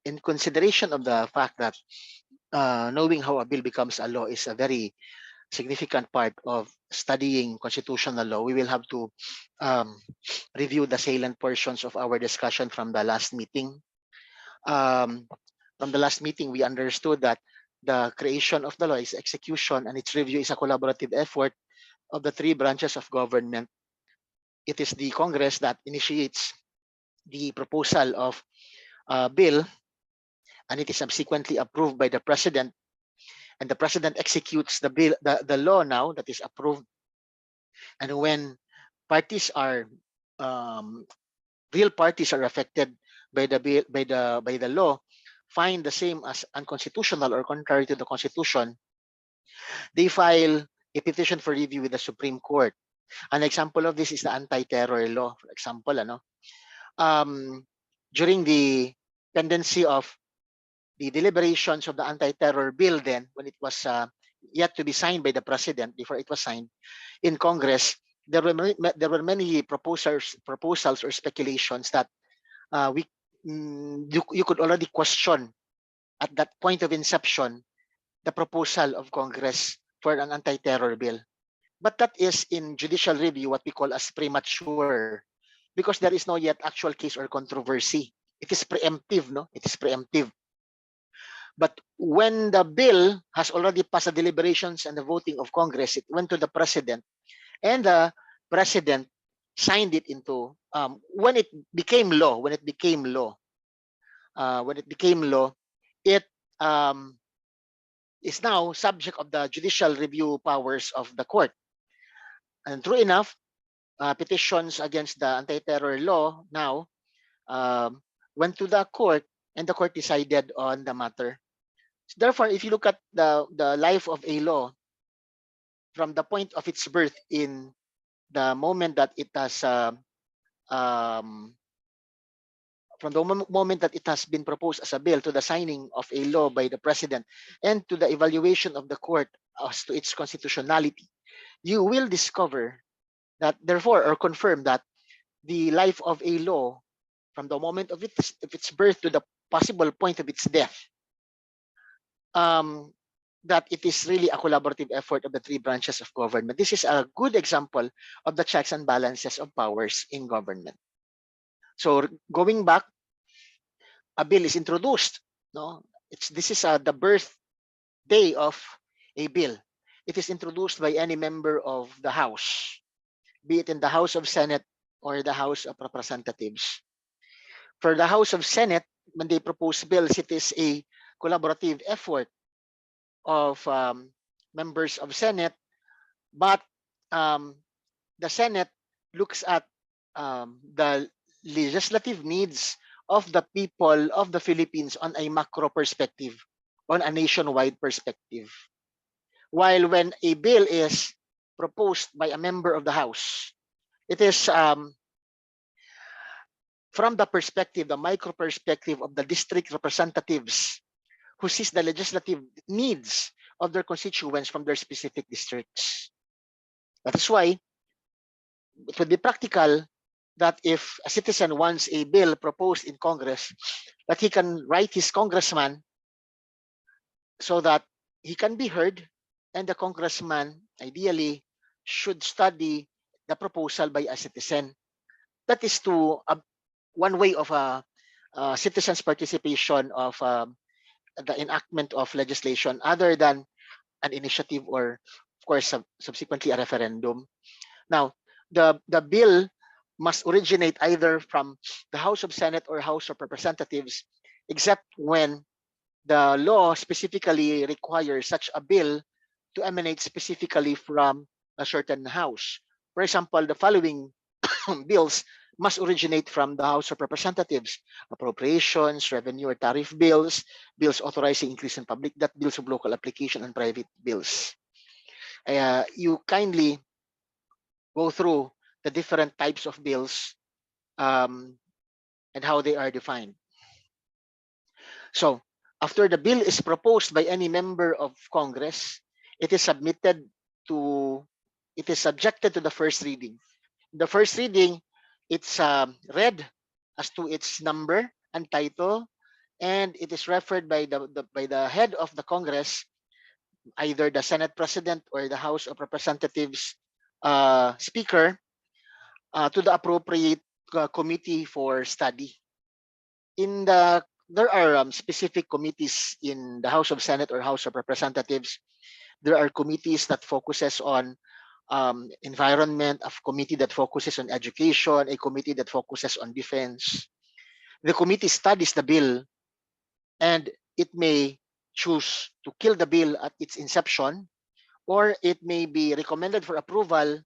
In consideration of the fact that knowing how a bill becomes a law is a very significant part of studying constitutional law, we will have to review the salient portions of our discussion from the last meeting. From the last meeting, we understood that the creation of the law, its execution, and its review is a collaborative effort of the three branches of government. It is the Congress that initiates the proposal of a bill, and it is subsequently approved by the President, and the President executes the bill, the law now that is approved. And when parties are real parties are affected by the bill, by the law, find the same as unconstitutional or contrary to the Constitution, they file a petition for review with the Supreme Court. An example of this is the anti-terror law, for example. During the pendency of the deliberations of the anti-terror bill, then when it was yet to be signed by the President, before it was signed in Congress, there were many proposals or speculations that you could already question at that point of inception the proposal of Congress for an anti-terror bill. But that is in judicial review what we call as premature, because there is no yet actual case or controversy. It is preemptive, no? It is preemptive. But when the bill has already passed the deliberations and the voting of Congress, it went to the President, and the President signed it into when it became law. It is now subject of the judicial review powers of the court. And true enough, petitions against the anti-terror law now went to the court, and the court decided on the matter. Therefore, if you look at the life of a law from the point of its birth, in the moment that it has from the moment that it has been proposed as a bill to the signing of a law by the President and to the evaluation of the court as to its constitutionality, you will discover that, therefore, or confirm that the life of a law from the moment of its birth to the possible point of its death, that it is really a collaborative effort of the three branches of government. This is a good example of the checks and balances of powers in government. So going back, a bill is introduced. No, this is the birthday of a bill. It is introduced by any member of the House, be it in the House of Senate or the House of Representatives. For the House of Senate, when they propose bills, it is a collaborative effort of members of Senate, but the Senate looks at the legislative needs of the people of the Philippines on a macro perspective, on a nationwide perspective. While when a bill is proposed by a member of the House, it is from the perspective, the micro perspective of the district representatives who sees the legislative needs of their constituents from their specific districts. That is why it would be practical that if a citizen wants a bill proposed in Congress, that he can write his congressman so that he can be heard, and the congressman ideally should study the proposal by a citizen. That is to one way of citizens' participation of the enactment of legislation, other than an initiative or, of course, subsequently a referendum. Now, the bill must originate either from the House of Senate or House of Representatives, except when the law specifically requires such a bill to emanate specifically from a certain house. For example, the following bills must originate from the House of Representatives: appropriations, revenue or tariff bills, bills authorizing increase in public debt, bills of local application, and private bills. You kindly go through the different types of bills and how they are defined. So after the bill is proposed by any member of Congress, it is subjected to the first reading. The first reading, it's read as to its number, and title, and it is referred by the head of the Congress, either the Senate President or the House of Representatives Speaker, to the appropriate committee for study. There are specific committees in the House of Senate or House of Representatives. There are committees that focuses on environment, a committee that focuses on education, a committee that focuses on defense. The committee studies the bill, and it may choose to kill the bill at its inception, or it may be recommended for approval,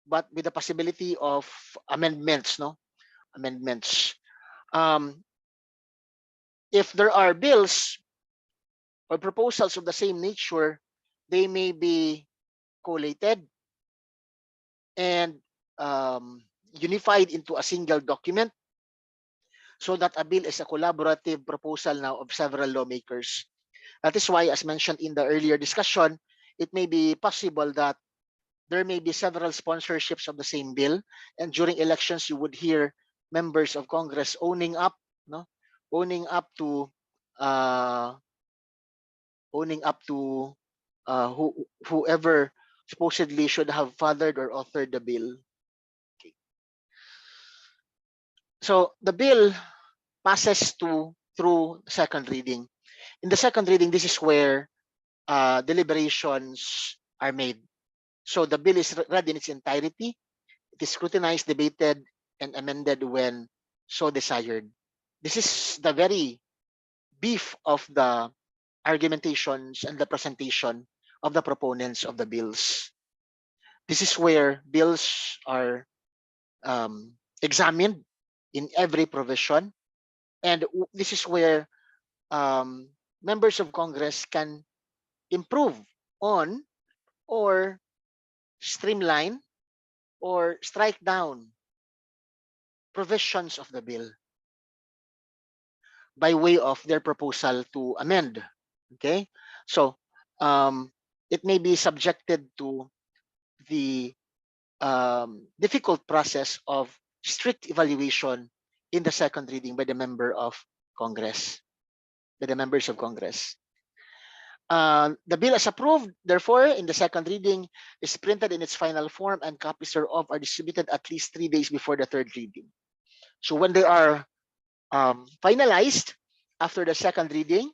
but with the possibility of amendments. Amendments. Um, if there are bills or proposals of the same nature, they may be collated and unified into a single document, so that a bill is a collaborative proposal now of several lawmakers. That is why, as mentioned in the earlier discussion, it may be possible that there may be several sponsorships of the same bill, and during elections you would hear members of Congress owning up, owning up to uh, owning up to whoever supposedly should have fathered or authored the bill. Okay. So the bill passes through second reading. In the second reading, this is where deliberations are made. So the bill is read in its entirety. It is scrutinized, debated, and amended when so desired. This is the very beef of the argumentations and the presentation of the proponents of the bills. This is where bills are examined in every provision, and this is where members of Congress can improve on or streamline or strike down provisions of the bill by way of their proposal to amend. Okay, so it may be subjected to the difficult process of strict evaluation in the second reading by the members of Congress. The bill is approved, therefore, in the second reading, is printed in its final form, and copies thereof are distributed at least 3 days before the third reading. So when they are finalized after the second reading,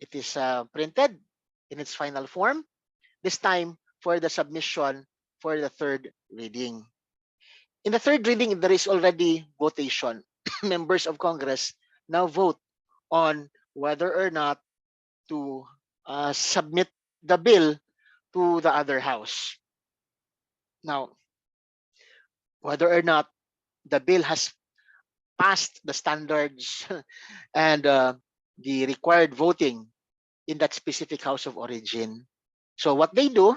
it is printed in its final form, this time for the submission for the third reading. In the third reading, there is already votation. Members of Congress now vote on whether or not to submit the bill to the other house. Now, whether or not the bill has passed the standards and the required voting in that specific house of origin. So what they do,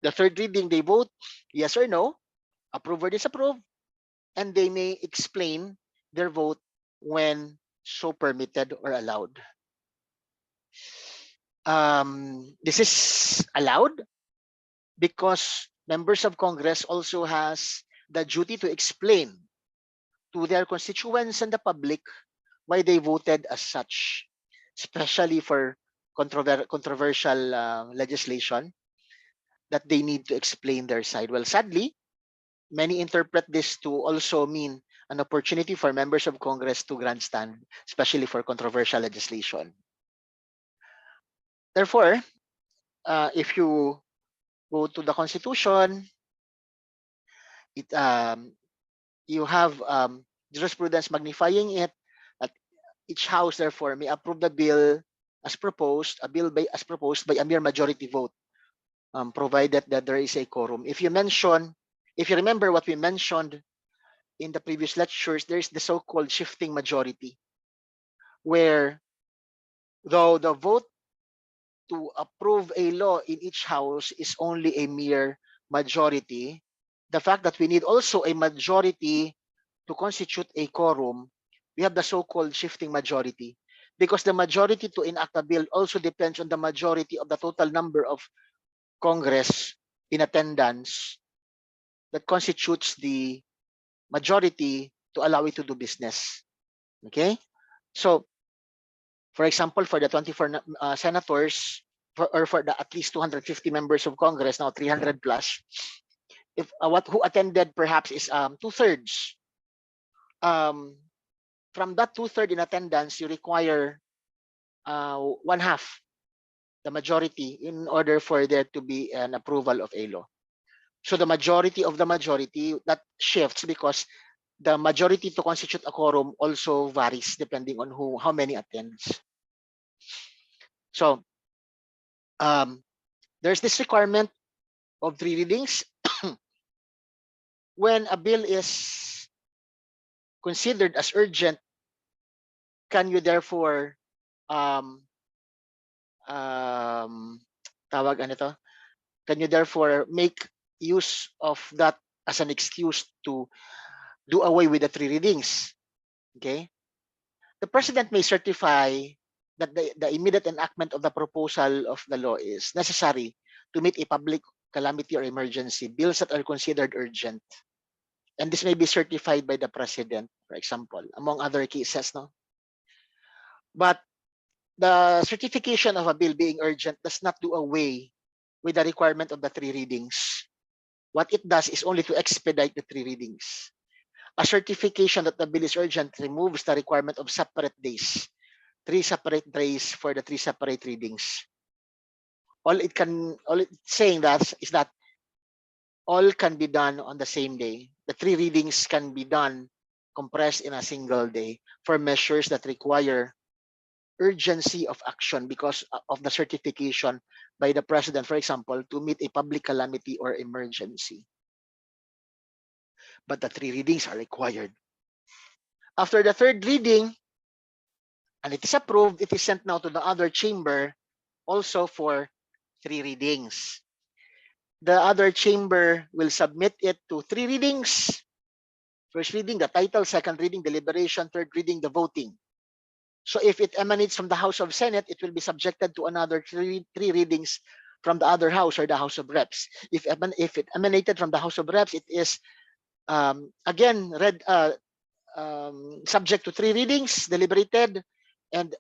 the third reading, they vote yes or no, approve or disapprove, and they may explain their vote when so permitted or allowed. This is allowed because members of Congress also has the duty to explain to their constituents and the public why they voted as such, especially for controversial legislation, that they need to explain their side. Well, sadly, many interpret this to also mean an opportunity for members of Congress to grandstand, especially for controversial legislation. Therefore, if you go to the Constitution, you have jurisprudence magnifying it, that each house therefore may approve the bill as proposed, as proposed by a mere majority vote, provided that there is a quorum. If you remember what we mentioned in the previous lectures, there is the so-called shifting majority, where though the vote to approve a law in each house is only a mere majority, the fact that we need also a majority to constitute a quorum, we have the so-called shifting majority, because the majority to enact a bill also depends on the majority of the total number of Congress in attendance that constitutes the majority to allow it to do business. Okay? So, for example, for the 24 senators, or for the at least 250 members of Congress, now 300 plus, if who attended perhaps is 2/3. From that 2/3 in attendance, you require 1/2, the majority, in order for there to be an approval of a law. So the majority of the majority, that shifts because the majority to constitute a quorum also varies depending on how many attends. So there's this requirement of 3 readings. When a bill is considered as urgent, can you therefore tawag ano to? Can you therefore make use of that as an excuse to do away with the 3 readings? Okay? The president may certify that the immediate enactment of the proposal of the law is necessary to meet a public calamity or emergency, bills that are considered urgent. And this may be certified by the president, for example, among other cases. No? But the certification of a bill being urgent does not do away with the requirement of the 3 readings. What it does is only to expedite the 3 readings. A certification that the bill is urgent removes the requirement of separate days, 3 separate days for the 3 separate readings. All it's saying that is that all can be done on the same day. The 3 readings can be done compressed in a single day for measures that require urgency of action because of the certification by the president, for example, to meet a public calamity or emergency. But the 3 readings are required. After the 3rd reading, and it is approved, it is sent now to the other chamber also for 3 readings. The other chamber will submit it to 3 readings. First reading, the title. Second reading, deliberation. Third reading, the voting. So if it emanates from the House of Senate, it will be subjected to another 3 readings from the other house or the House of Reps. If it emanated from the House of Reps, it is again read subject to 3 readings, deliberated, and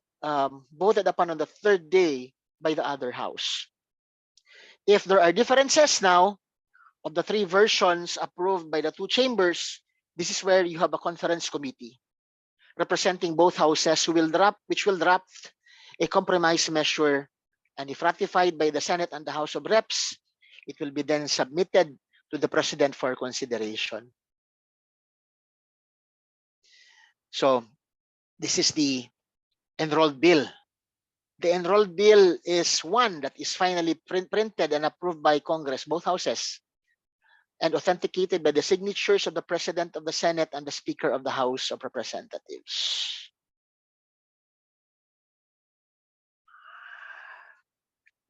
voted upon on the 3rd day by the other house. If there are differences now of the 3 versions approved by the 2 chambers, this is where you have a conference committee representing both houses which will draft a compromise measure, and if ratified by the Senate and the House of Reps, it will be then submitted to the President for consideration. So this is the enrolled bill. The enrolled bill is one that is finally printed and approved by Congress, both houses, and authenticated by the signatures of the President of the Senate and the Speaker of the House of Representatives.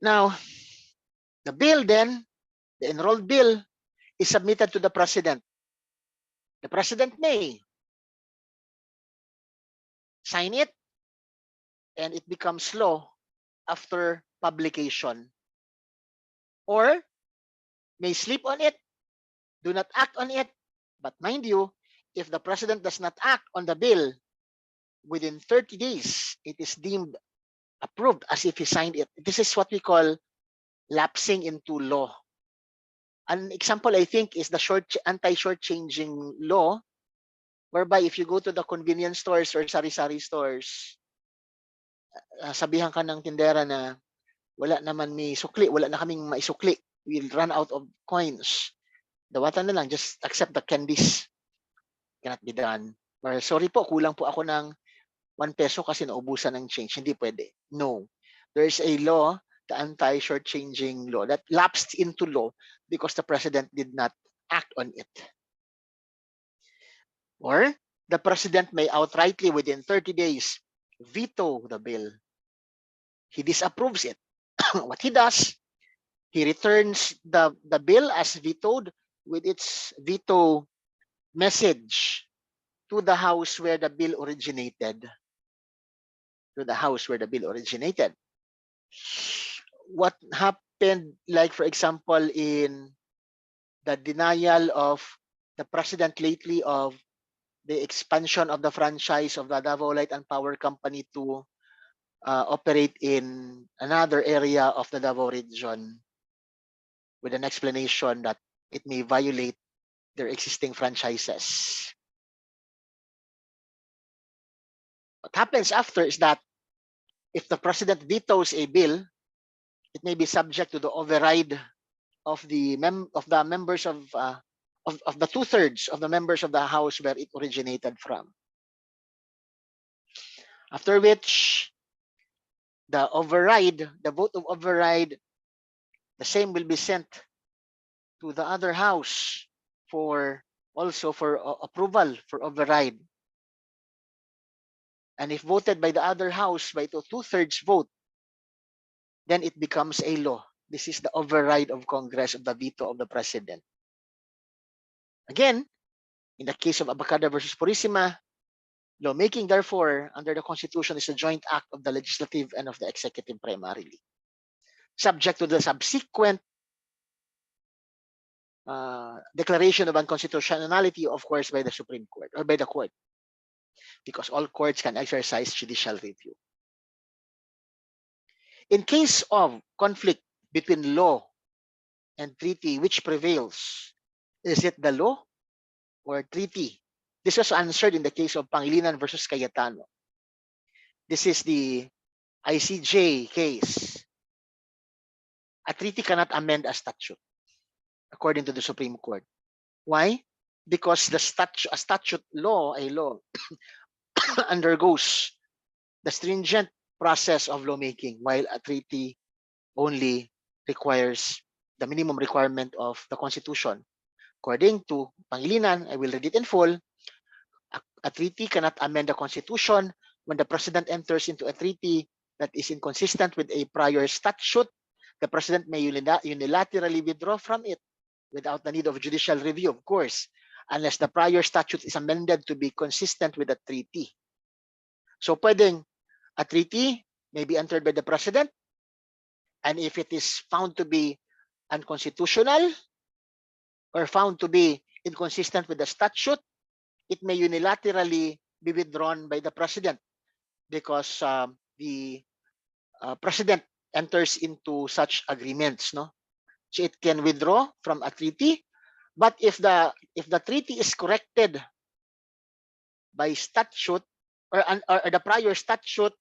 Now, the bill then, the enrolled bill, is submitted to the President. The President may sign it, and it becomes law after publication, or may sleep on it, do not act on it. But mind you, if the President does not act on the bill within 30 days, it is deemed approved as if he signed it. This is what we call lapsing into law. An example, I think, is the anti-shortchanging law, whereby if you go to the convenience stores or sari-sari stores, sabihan ka ng tindera na wala naman may sukli, wala na kaming maisukli, we'll run out of coins. Dawatan na lang, just accept the candies. Cannot be done. Or sorry po, kulang po ako ng 1 peso kasi naubusan ng change. Hindi pwede. No. There's a law, the anti-shortchanging law, that lapsed into law because the president did not act on it. Or the president may outrightly within 30 days veto the bill. He disapproves it. What he does, he returns the bill as vetoed with its veto message to the house where the bill originated. To the house where the bill originated. What happened, like for example, in the denial of the president lately of the expansion of the franchise of the Davao Light and Power Company to operate in another area of the Davao region, with an explanation that it may violate their existing franchises. What happens after is that if the president vetoes a bill, it may be subject to the override of the members of the 2/3 of the members of the House where it originated from. After which, the vote of override, the same will be sent to the other House for approval for override. And if voted by the other House by the 2/3 vote, then it becomes a law. This is the override of Congress of the veto of the President. Again, in the case of ABAKADA versus PURISIMA, lawmaking, therefore, under the Constitution is a joint act of the legislative and of the executive primarily, subject to the subsequent declaration of unconstitutionality, of course, by the Supreme Court or by the court, because all courts can exercise judicial review. In case of conflict between law and treaty, which prevails? Is it the law or treaty? This was answered in the case of Pangilinan versus Cayetano. This is the ICJ case. A treaty cannot amend a statute, according to the Supreme Court. Why? Because a law undergoes the stringent process of lawmaking, while a treaty only requires the minimum requirement of the Constitution. According to Pangilinan, I will read it in full. A treaty cannot amend the Constitution. When the President enters into a treaty that is inconsistent with a prior statute, the President may unilaterally withdraw from it without the need of judicial review, of course, unless the prior statute is amended to be consistent with the treaty. So pwedeng a treaty may be entered by the President, and if it is found to be unconstitutional or found to be inconsistent with the statute, it may unilaterally be withdrawn by the President, because the President enters into such agreements, no? So it can withdraw from a treaty, but if the treaty is corrected by statute, or the prior statute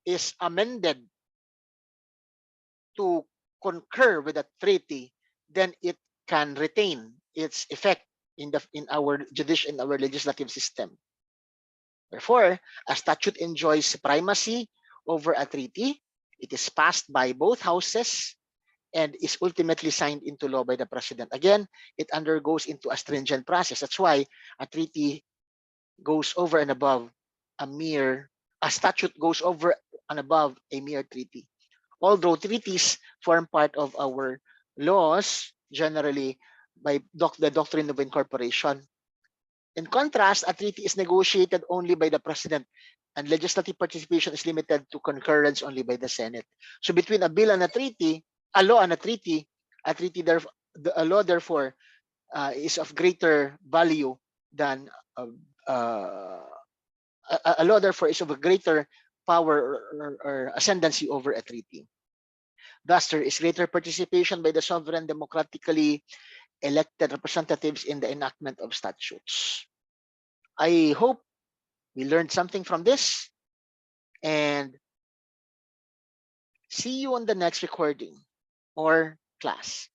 is amended to concur with the treaty, then it can retain its effect in our legislative system. Therefore, a statute enjoys primacy over a treaty. It is passed by both houses and is ultimately signed into law by the President. Again, it undergoes into a stringent process. That's why a treaty goes over and above a statute goes over and above a mere treaty. Although treaties form part of our laws, generally by the doctrine of incorporation. In contrast, a treaty is negotiated only by the President, and legislative participation is limited to concurrence only by the Senate. So between a bill and a treaty, a law and a law therefore is of greater value than a law therefore is of a greater power or ascendancy over a treaty. Thus, there is greater participation by the sovereign democratically elected representatives in the enactment of statutes. I hope we learned something from this, and see you on the next recording or class.